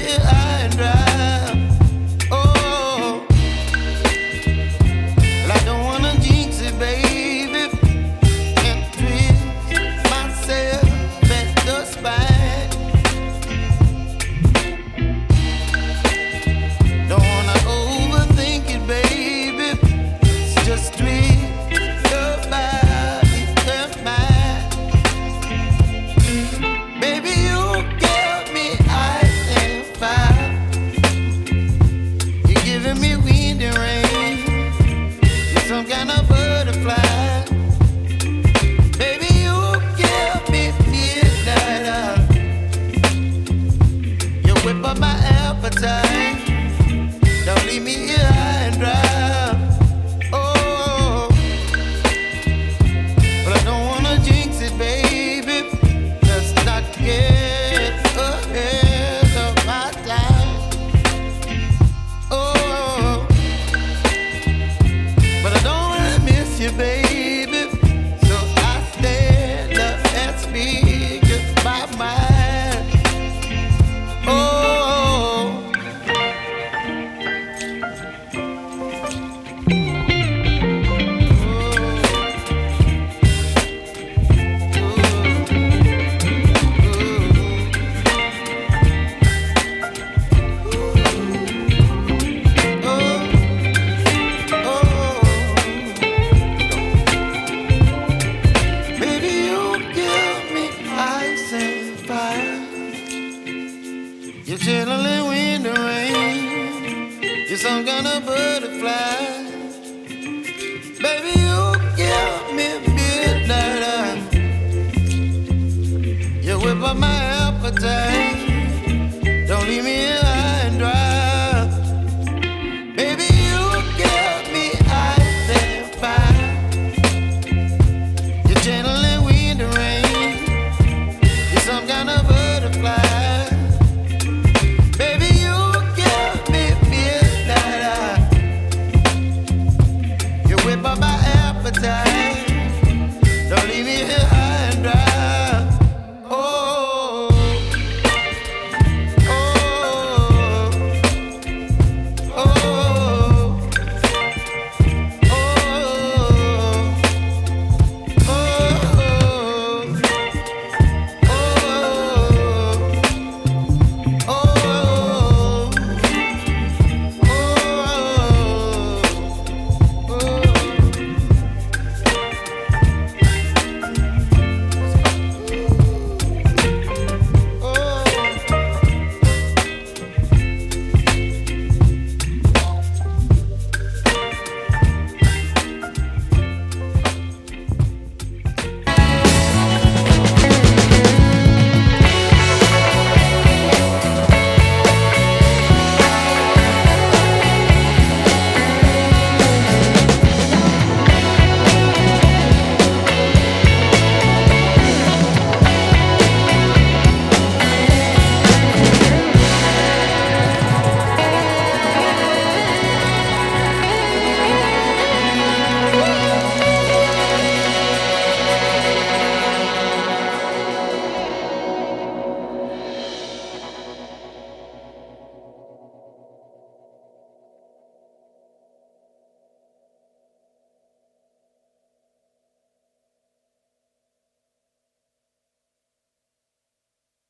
here high and dry. Oh, well, I don't wanna jinx it, baby, and twist myself at the spine. Don't wanna overthink it, baby. It's just twist your body and mine. Baby, you give me ice and fire. You're giving me wind and rain. You're some kind of butterfly. Baby, you give me midnight. You whip up my appetite. Don't leave me here high and dry. Oh, but I don't wanna jinx it, baby. Let's not get ahead of my time. Oh, but I don't wanna miss you, baby. So I stand up and speak my mind. Oh. Baby, you give me ice and fire. You're chilling wind and rain. You're some kind of butterfly. Baby, you give me midnight. You whip up my appetite.